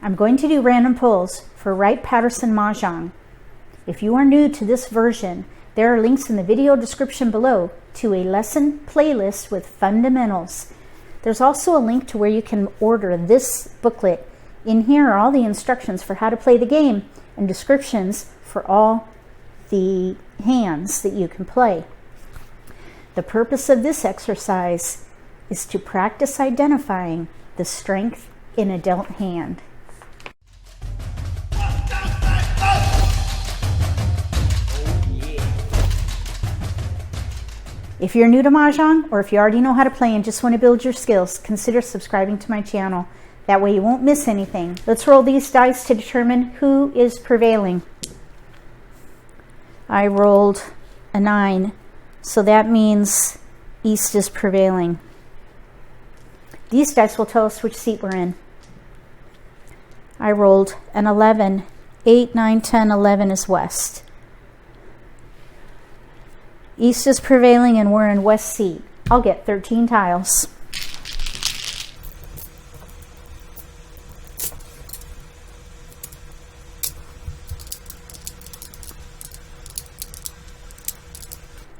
I'm going to do random pulls for Wright Patterson Mah Jongg. If you are new to this version, there are links in the video description below to a lesson playlist with fundamentals. There's also a link to where you can order this booklet. In here are all the instructions for how to play the game and descriptions for all the hands that you can play. The purpose of this exercise is to practice identifying the strength in a dealt hand. If you're new to Mahjong, or if you already know how to play and just want to build your skills, consider subscribing to my channel. That way you won't miss anything. Let's roll these dice to determine who is prevailing. I rolled a 9, so that means East is prevailing. These dice will tell us which seat we're in. I rolled an 11. 8, 9, 10, 11 is West. East is prevailing and we're in West seat. I'll get 13 tiles.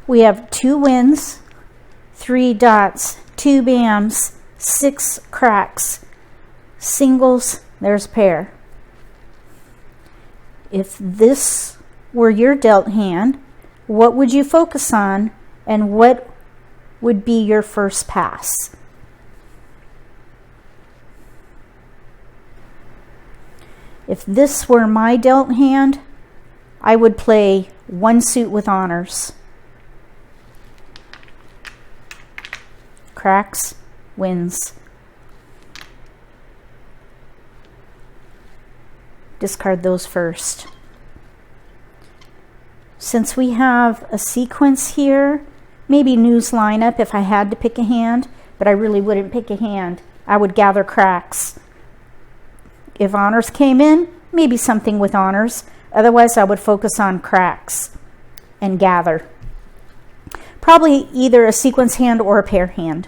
We have 2 wins, 3 dots, 2 bams, 6 cracks, singles, there's a pair. If this were your dealt hand, what would you focus on and what would be your first pass? If this were my dealt hand, I would play 1 suit with honors. Cracks, wins. Discard those first. Since we have a sequence here, maybe news lineup if I had to pick a hand, but I really wouldn't pick a hand. I would gather cracks. If honors came in, maybe something with honors. Otherwise, I would focus on cracks and gather. Probably either a sequence hand or a pair hand.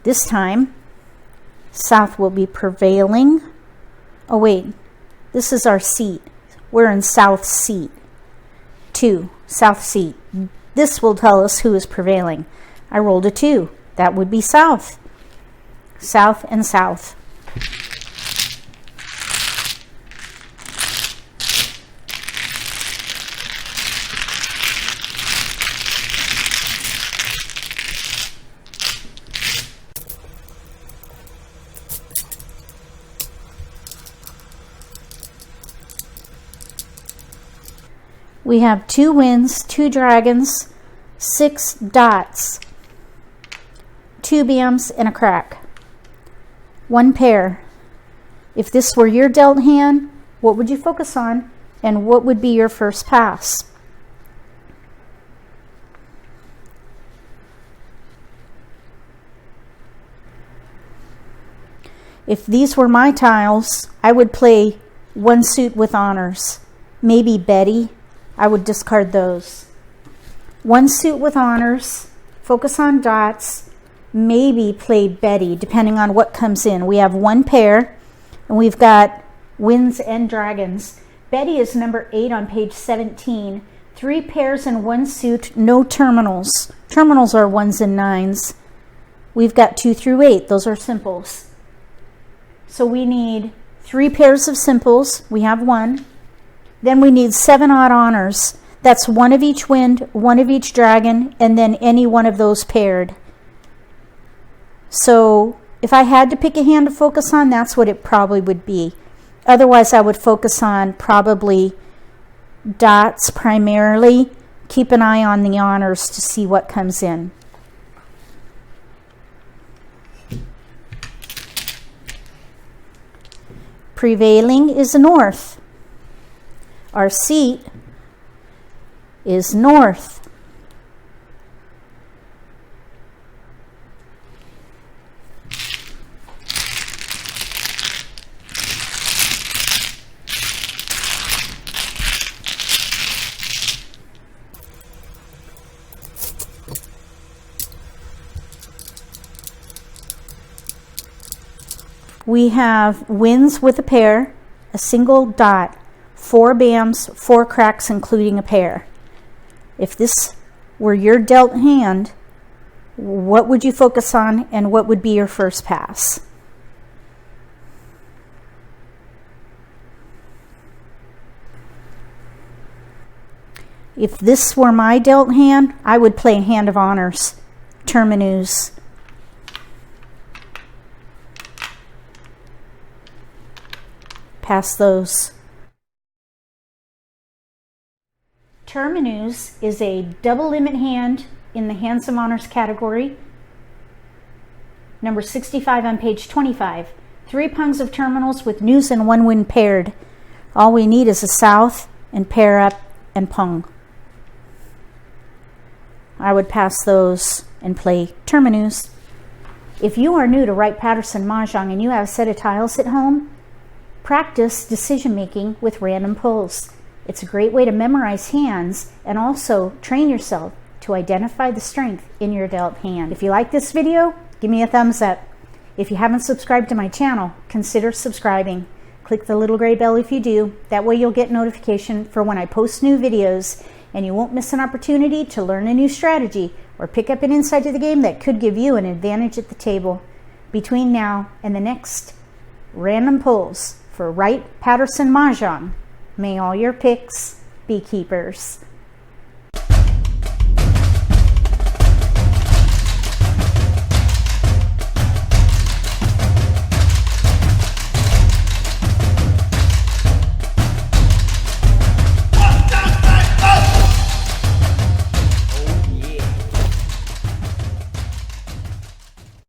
This time, South will be prevailing. Oh wait, this is our seat. We're in South seat. 2, South seat. This will tell us who is prevailing. I rolled a 2. That would be South. South and South. We have 2 wins, 2 dragons, 6 dots, 2 bams, and a crack. 1 pair. If this were your dealt hand, what would you focus on and what would be your first pass? If these were my tiles, I would play 1 suit with honors. Maybe Betty. I would discard those. 1 suit with honors, focus on dots, maybe play Betty, depending on what comes in. We have 1 pair, and we've got wins and dragons. Betty is number 8 on page 17. 3 pairs and 1 suit, no terminals. Terminals are 1s and 9s. We've got 2 through 8. Those are simples. So we need 3 pairs of simples. We have 1. Then we need 7 odd honors. That's 1 of each wind, 1 of each dragon, and then any one of those paired. So if I had to pick a hand to focus on, that's what it probably would be. Otherwise, I would focus on probably dots primarily. Keep an eye on the honors to see what comes in. Prevailing is north. Our seat is north. We have wins with a pair, a single dot, 4 bams, 4 cracks, including a pair. If this were your dealt hand, what would you focus on and what would be your first pass? If this were my dealt hand, I would play hand of honors, terminus. Pass those. Terminus is a double limit hand in the hands of honors category. Number 65 on page 25. 3 pungs of terminals with neus and 1 win paired. All we need is a south and pair up and pung. I would pass those and play terminus. If you are new to Wright Patterson Mah Jongg and you have a set of tiles at home, practice decision making with random pulls. It's a great way to memorize hands and also train yourself to identify the strength in your dealt hand. If you like this video, give me a thumbs up. If you haven't subscribed to my channel, consider subscribing. Click the little gray bell if you do. That way you'll get notification for when I post new videos, and you won't miss an opportunity to learn a new strategy or pick up an insight to the game that could give you an advantage at the table. Between now and the next random pulls for Wright Patterson Mah Jongg, may all your picks be keepers.